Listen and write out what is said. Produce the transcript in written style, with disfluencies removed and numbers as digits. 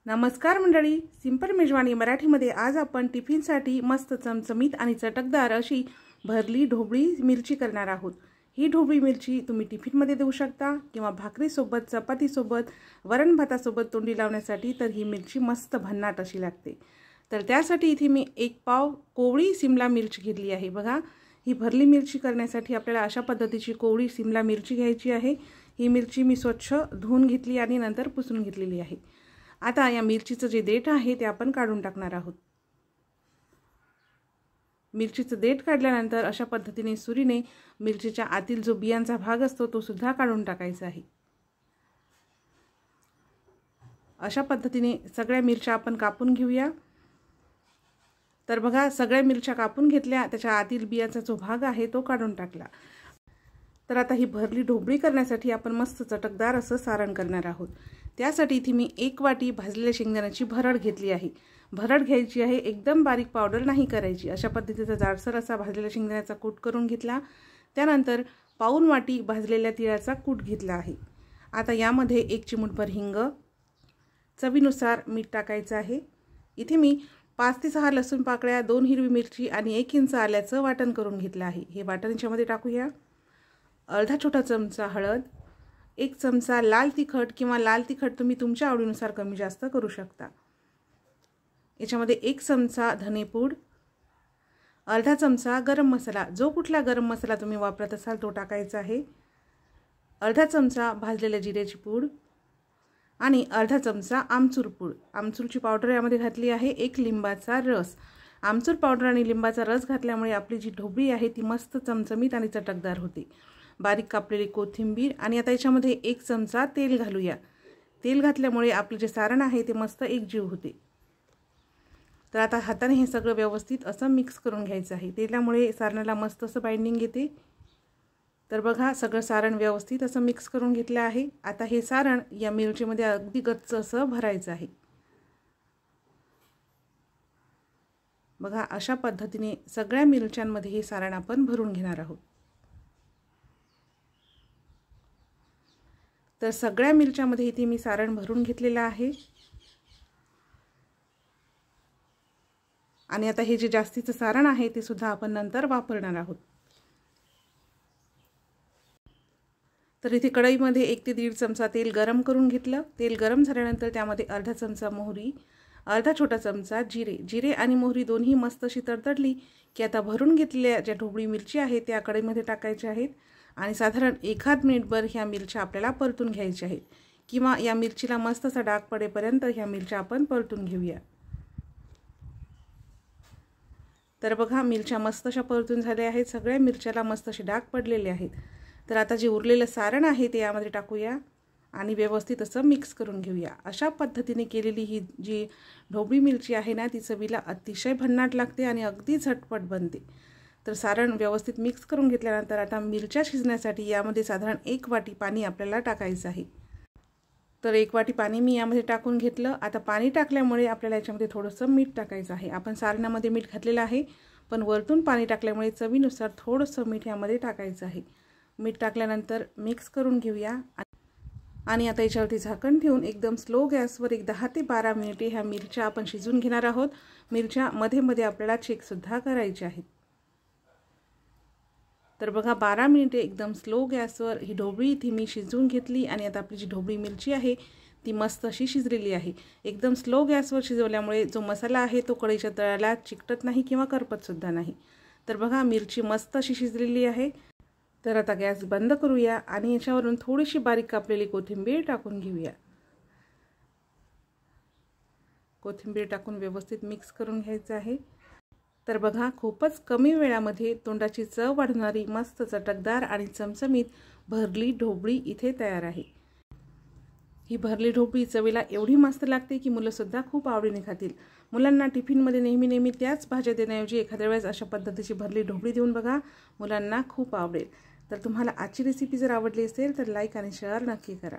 नमस्कार मंडळी, सिंपल मेजवानी मराठीमध्ये आज आपण टिफिनसाठी मस्त चमचमीत आणि चटकदार अशी भरली ढोबळी मिरची करणार आहोत। ही ढोबळी मिरची तुम्ही टिफिनमध्ये देऊ शकता किंवा भाकरीसोबत, चपातीसोबत, वरण भातासोबत तोंडी लावण्यासाठी तर ही मिरची मस्त भन्नाट अशी लागते। तर त्यासाठी इथे मी 1 पाव कोवळी सिमला मिरची घेतली आहे। बघा, ही भरली मिरची करण्यासाठी आपल्याला अशा पद्धतीची कोवळी सिमला मिरची घ्यायची आहे। ही मिरची मी स्वच्छ धुवून घेतली आणि नंतर पुसून घेतलेली आहे। आता या मिरचीचं जे देठ आहे ते आपण काढून टाकणार आहोत। मिरचीचं देठ काढल्यानंतर अशा पद्धतीने सुरीने मिरचीच्या आतील जो बियांचा भाग असतो तो सुद्धा काढून टाकायचा आहे। अशा पद्धतीने सगळ्या मिरच्या आपण कापून घेऊया। तर बघा, सगळ्या मिरच्या कापून घेतल्या, त्याच्या आतील बियाचा जो भाग आहे तो काढून टाकला। तर आता ही भरली ढोबळी करण्यासाठी आपण मस्त चटकदार असं सारण करणार आहोत। त्यासाठी इथे मी 1 वाटी भाजलेल्या शेंगदाण्याची भरड घेतली आहे। भरड घ्यायची आहे, एकदम बारीक पावडर नाही करायची। अशा पद्धतीचा जाडसर असा भाजलेल्या शेंगदाण्याचा कूट करून घेतला। त्यानंतर पाऊण वाटी भाजलेल्या तिळाचा कूट घेतला आहे। आता यामध्ये 1 चिमूटभर हिंग, चवीनुसार मीठ टाकायचं आहे। इथे मी 5 ते 6 लसूण पाकळ्या, 2 हिरवी मिरची आणि 1 इंच आल्याचं वाटण करून घेतलं आहे। हे वाटण याच्यामध्ये टाकूया। अर्धा छोटा चमचा हळद, 1 चमचा लाल तिखट किंवा लाल तिखट तुम्ही तुमच्या आवडीनुसार कमी जास्त करू शकता। याच्यामध्ये 1 चमचा धनेपूड, अर्धा चमचा गरम मसाला, जो कुठला गरम मसाला तुम्ही वापरत असाल तो टाकायचा आहे। अर्धा चमचा भाजलेल्या जिऱ्याची पूड आणि अर्धा चमचा आमचूर पूड, आमचूरची पावडर यामध्ये घातली आहे। 1 लिंबाचा रस। आमचूर पावडर आणि लिंबाचा रस घातल्यामुळे आपली जी ढोबळी आहे ती मस्त चमचमीत आणि चटकदार होते। बारीक कापलेली कोथिंबीर आणि आता याच्यामध्ये 1 चमचा तेल घालूया। तेल घातल्यामुळे आपले जे सारण आहे ते मस्त एकजीव होते। तर आता हाताने हे सगळं व्यवस्थित असं मिक्स करून घ्यायचं आहे। तेलामुळे सारणाला मस्त असं बाइंडिंग येते। तर बघा, सगळं सारण व्यवस्थित असं मिक्स करून घेतलं आहे। आता हे सारण या मिरचीमध्ये अगदी गच्च असं भरायचं आहे। बघा, अशा पद्धतीने सगळ्या मिरच्यांमध्ये हे सारण आपण भरून घेणार आहोत। तर सगळ्या मिरच्यामध्ये इथे मी सारण भरून घेतलेलं आहे। आणि आता हे जे जास्तीचं सारण आहे ते सुद्धा आपण नंतर वापरणार आहोत। तर इथे कढईमध्ये 1 ते 1.5 चमचा तेल गरम करून घेतलं। तेल गरम झाल्यानंतर त्यामध्ये अर्धा चमचा मोहरी, अर्धा छोटा चमचा जिरे आणि मोहरी दोन्ही मस्त अशी तडतडली की आता भरून घेतलेल्या ज्या ढोबळी मिरची आहे त्या कढईमध्ये टाकायच्या आहेत आणि साधारण 1 मिनिटभर ह्या मिरच्या आपल्याला परतून घ्यायच्या आहेत किंवा या मिरचीला मस्त असा डाग पडेपर्यंत ह्या मिरच्या आपण परतून घेऊया। तर बघा, मिरच्या मस्त अशा परतून झाल्या आहेत। सगळ्या मिरच्याला मस्त असे डाग पडलेले आहेत। तर आता जे उरलेलं सारण आहे ते यामध्ये टाकूया आणि व्यवस्थित असं मिक्स करून घेऊया। अशा पद्धतीने केलेली ही जी ढोबळी मिरची आहे ना ती चवीला अतिशय भन्नाट लागते आणि अगदी झटपट बनते। तर सारण व्यवस्थित मिक्स करून घेतल्यानंतर आता मिरच्या शिजण्यासाठी यामध्ये साधारण 1 वाटी पाणी आपल्याला टाकायचं आहे। तर 1 वाटी पाणी मी यामध्ये टाकून घेतलं। आता पाणी टाकल्यामुळे आपल्याला याच्यामध्ये थोडंसं मीठ टाकायचं आहे। आपण सारणामध्ये मीठ घातलेलं आहे, पण वरतून पाणी टाकल्यामुळे चवीनुसार थोडंसं मीठ यामध्ये टाकायचं आहे। मीठ टाकल्यानंतर मिक्स करून घेऊया आणि आता याच्यावरती झाकण ठेवून एकदम स्लो गॅसवर 10 ते 12 मिनिटे ह्या मिरच्या आपण शिजून घेणार आहोत। मिरच्या मध्ये मध्ये आपल्याला चेकसुद्धा करायचे आहेत। तर बघा, 12 मिनिटे एकदम स्लो गॅसवर ही ढोबळी इथे मी शिजवून घेतली आणि आता आपली जी ढोबळी मिरची आहे ती मस्त अशी शिजलेली आहे। एकदम स्लो गॅसवर शिजवल्यामुळे जो मसाला आहे तो कढईच्या तळाला चिकटत नाही किंवा करपतसुद्धा नाही। तर बघा, मिरची मस्त अशी शिजलेली आहे। तर आता गॅस बंद करूया आणि याच्यावरून थोडीशी बारीक कापलेली कोथिंबीर टाकून घेऊया। कोथिंबीर टाकून व्यवस्थित मिक्स करून घ्यायचं आहे। तर बघा, खूपच कमी वेळामध्ये तोंडाची चव वाढणारी मस्त चटकदार आणि चमचमीत भरली ढोबळी इथे तयार आहे। ही भरली ढोबळी चवीला एवढी मस्त लागते की मुलंसुद्धा खूप आवडीने खातील। मुलांना टिफिनमध्ये नेहमी त्याच भाज्या देण्याऐवजी एखाद्या वेळेस अशा पद्धतीची भरली ढोबळी देऊन बघा, मुलांना खूप आवडेल। तर तुम्हाला आजची रेसिपी जर आवडली असेल तर लाईक आणि शेअर नक्की करा।